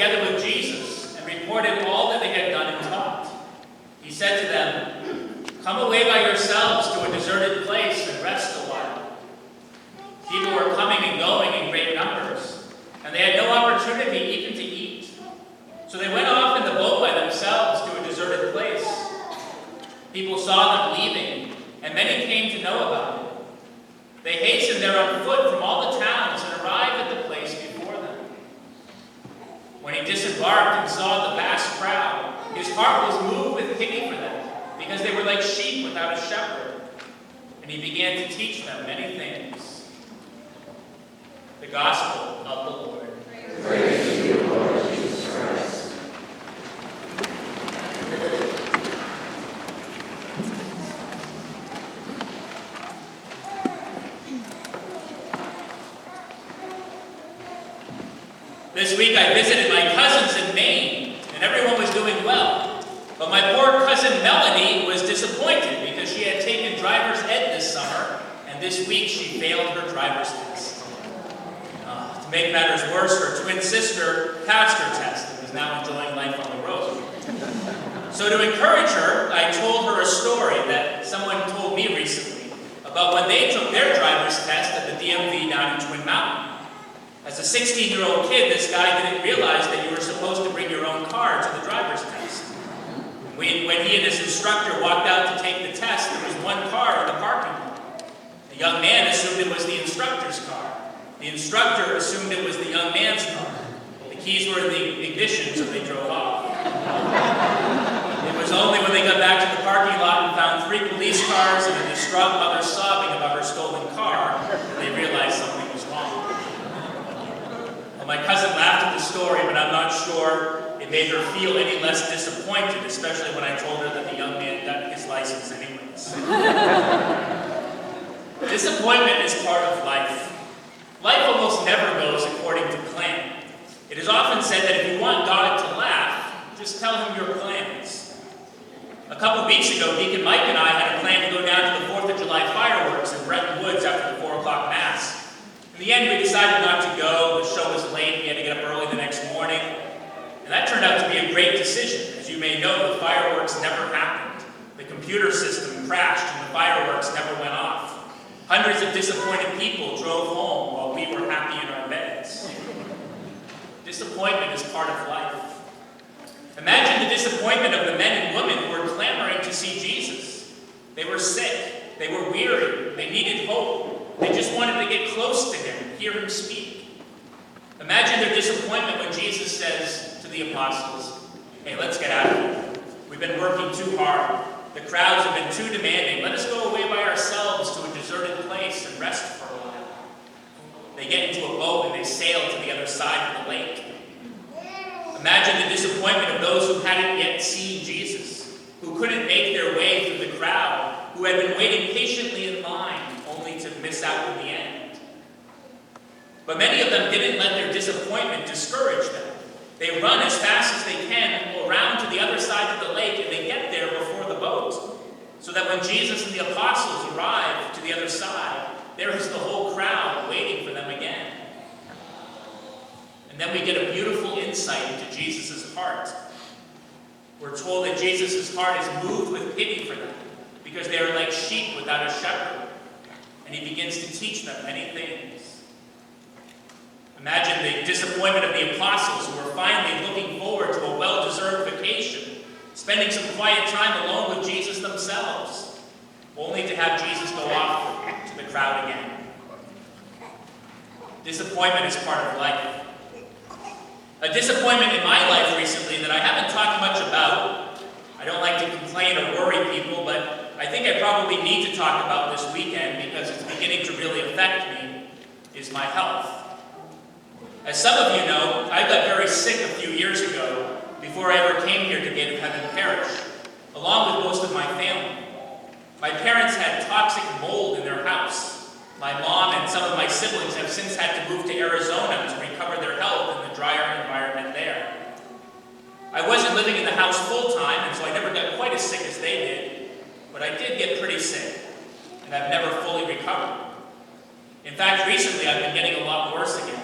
together with Jesus and reported all that they had done and taught. He said to them, "Come away by yourselves to a deserted place and rest a while." People were coming and going in great numbers, and they had no opportunity even to eat. So they went off in the boat by themselves to a deserted place. People saw them leaving, and many came to know about it. They hastened there on foot from all the towns and arrived at the place before them. When he disembarked and saw the vast crowd, his heart was moved with pity for them, because they were like sheep without a shepherd. And he began to teach them many things. The Gospel of the Lord. Praise to you, Lord Jesus Christ. This week I visited my cousins in Maine, and everyone was doing well. But my poor cousin Melanie was disappointed because she had taken driver's ed this summer, and this week she failed her driver's test. To make matters worse, her twin sister passed her test and is now enjoying life on the road. So to encourage her, I told her a story that someone told me recently about when they took their driver's test at the DMV down in Twin Mountain. As a 16-year-old kid, this guy didn't realize that you were supposed to bring your own car to the driver's test. When he and his instructor walked out to take the test, there was one car in the parking lot. The young man assumed it was the instructor's car. The instructor assumed it was the young man's car. The keys were in the ignition, so they drove off. It was only when they got back to the parking lot and found 3 police cars and a distraught mother sobbing about her stolen car that they realized something was wrong. Well, my cousin laughed at the story, but I'm not sure it made her feel any less disappointed, especially when I told her that the young man got his license anyways. Disappointment is part of life. Life almost never goes according to plan. It is often said that if you want God to laugh, just tell him your plans. A couple weeks ago, Deacon Mike and I had a plan to go down to the 4th of July fireworks in Bretton Woods after the 4 o'clock Mass. In the end, we decided not to go. The show was late. We had to get up early the next morning. And that turned out to be a great decision. As you may know, the fireworks never happened. The computer system crashed and the fireworks never went off. Hundreds of disappointed people drove home while we were happy in our beds. Disappointment is part of life. Imagine the disappointment of the men and women who were clamoring to see Jesus. They were sick. They were weary. They needed hope. They just wanted to get close to him, hear him speak. Imagine their disappointment when Jesus says to the apostles, "Hey, let's get out of here. We've been working too hard. The crowds have been too demanding. Let us go away by ourselves to a deserted place and rest for a while." They get into a boat and they sail to the other side of the lake. Imagine the disappointment of those who hadn't yet seen Jesus, who couldn't make their way through the crowd, who had been waiting patiently in line, only to miss out in the end. But many of them didn't let their disappointment discourage them. They run as fast as they can around to the other side of the lake, and they get there before the boat, so that when Jesus and the apostles arrive to the other side, there is the whole crowd waiting for them again. And then we get a beautiful insight into Jesus' heart. We're told that Jesus' heart is moved with pity for them, because they are like sheep without a shepherd. And he begins to teach them many things. Imagine the disappointment of the apostles who were finally looking forward to a well-deserved vacation, spending some quiet time alone with Jesus themselves, only to have Jesus go off to the crowd again. Disappointment is part of life. A disappointment in my life recently that I haven't talked much about. I don't like to complain or worry people, but I think I probably need to talk about this weekend because it's beginning to really affect me, is my health. As some of you know, I got very sick a few years ago before I ever came here to Gate of Heaven Parish, along with most of my family. My parents had toxic mold in their house. My mom and some of my siblings have since had to move to Arizona to recover their health in the drier environment there. I wasn't living in the house full-time, and so I never got quite as sick as they did, but I did get pretty sick, and I've never fully recovered. In fact, recently I've been getting a lot worse again.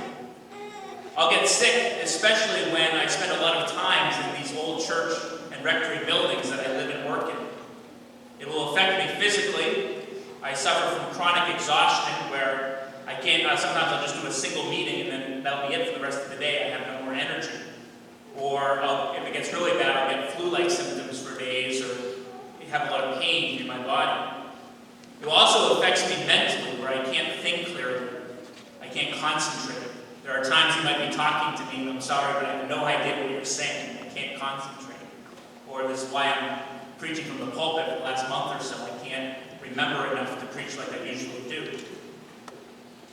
I'll get sick, especially when I spend a lot of times in these old church and rectory buildings that I live and work in. It will affect me physically. I suffer from chronic exhaustion where I can't, sometimes I'll just do a single meeting and then that'll be it for the rest of the day. I have no more energy. Or if it gets really bad, I'll get flu-like symptoms for days or have a lot of pain in my body. It also affects me mentally where I can't think clearly. I can't concentrate. There are times you might be talking to me and I'm sorry, but I have no idea what you're saying. I can't concentrate. Or this is why I'm preaching from the pulpit for the last month or so. I can't remember enough to preach like I usually do.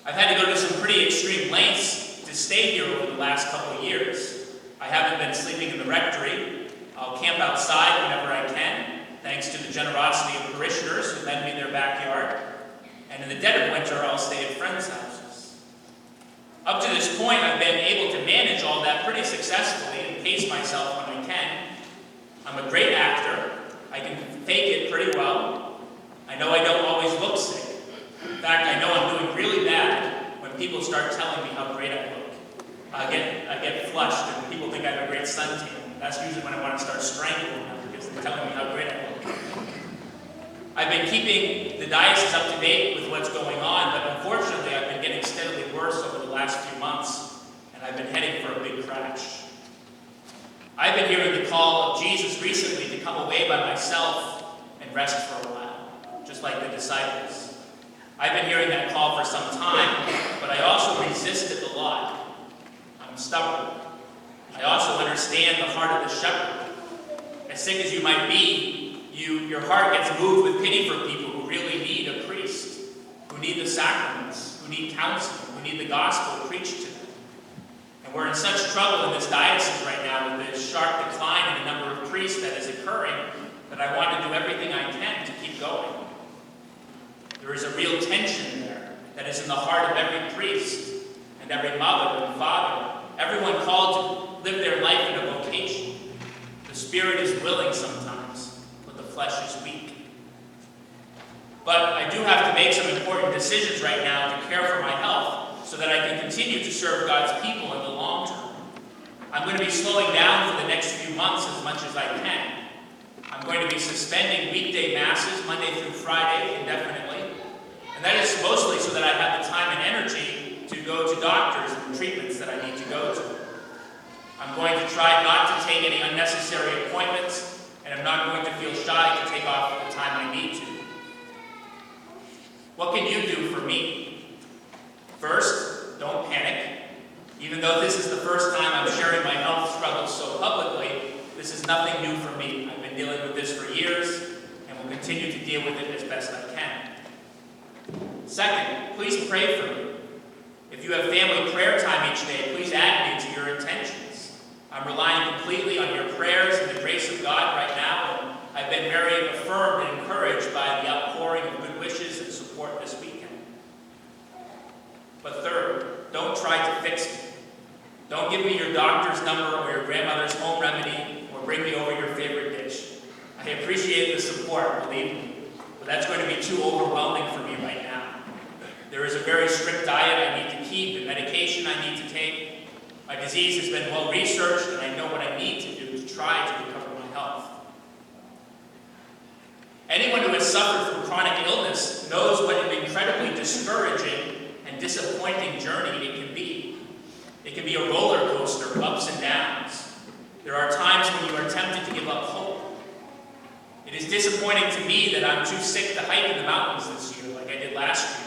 I've had to go to some pretty extreme lengths to stay here over the last couple of years. I haven't been sleeping in the rectory. I'll camp outside whenever I can, thanks to the generosity of parishioners who lend me their backyard. And in the dead of winter, I'll stay at friends' houses. Up to this point, I've been able to manage all that pretty successfully and pace myself when I can. I'm a great actor. I can fake it pretty well. I know I don't always look sick. In fact, I know I'm doing really bad when people start telling me how great I look. I get flushed and people think I have a great suntan. That's usually when I want to start strangling them because they're telling me how great I look. I've been keeping the diocese up to date with what's going on, but unfortunately I've been getting steadily worse over the last few months, and I've been heading for a big crash. I've been hearing the call of Jesus recently to come away by myself and rest for a while, just like the disciples. I've been hearing that call for some time, but I also resist it a lot. I'm stubborn. I also understand the heart of the shepherd. As sick as you might be, your heart gets moved with pity for people who really need a priest, who need the sacraments, who need counseling, who need the gospel preached to them. And we're in such trouble in this diocese right now with this sharp decline in the number of priests that is occurring that I want to do everything I can to keep going. There is a real tension there that is in the heart of every priest and every mother and father, everyone called to live their life in a vocation. The spirit is willing sometimes, but the flesh is weak. But I do have to make some important decisions right now to care for my health so that I can continue to serve God's people in the long term. I'm going to be slowing down for the next few months as much as I can. I'm going to be suspending weekday masses Monday through Friday indefinitely. And that is mostly so that I have the time and energy to go to doctors and treatments that I need to go to. I'm going to try not to take any unnecessary appointments, and I'm not going to feel shy to take off the time I need to. What can you do for me? First, don't panic. Even though this is the first time I'm sharing my health struggles so publicly, this is nothing new for me. I've been dealing with this for years, and will continue to deal with it as best I can. Second, please pray for me. If you have family prayer time each day, please add me to your intentions. I'm relying completely on your prayers and the grace of God right now, and I've been very affirmed and encouraged by the outpouring of good wishes and support this weekend. But third, don't try to fix me. Don't give me your doctor's number or your grandmother's home remedy or bring me over your favorite dish. I appreciate the support, believe me, but that's going to be too overwhelming for me right now. There is a very strict diet I need to keep and medication I need to take. My disease has been well researched and I know what I need to do to try to recover my health. Anyone who has suffered from chronic illness knows what an incredibly discouraging and disappointing journey it can be. It can be a roller coaster of ups and downs. There are times when you are tempted to give up hope. It is disappointing to me that I'm too sick to hike in the mountains this year like I did last year.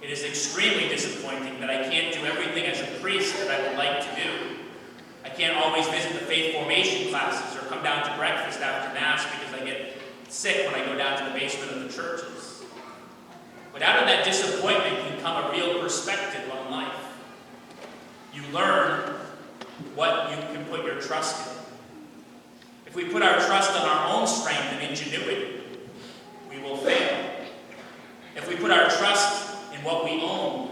It is extremely disappointing that I can't do everything as a priest that I would like to do. I can't always visit the faith formation classes or come down to breakfast after Mass because I get sick when I go down to the basement of the churches. But out of that disappointment can come a real perspective on life. You learn what you can put your trust in. If we put our trust on our own strength and ingenuity, we will fail. If we put our trust in what we own,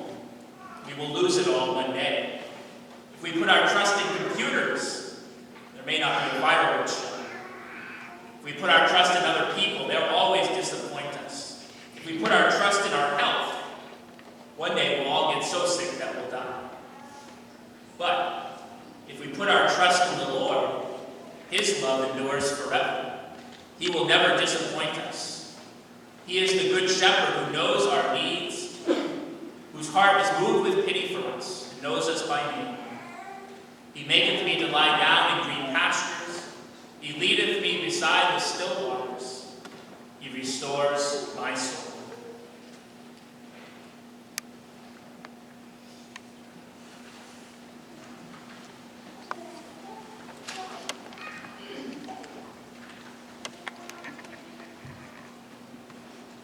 we will lose it all one day. If we put our trust in computers, there may not be a fireworks show. If we put our trust in other people, they'll always disappoint us. If we put our trust in our health, one day we'll all get so sick that we'll die. put our trust in the Lord, His love endures forever. He will never disappoint us. He is the good shepherd who knows our needs, whose heart is moved with pity for us, and knows us by name. He maketh me to lie down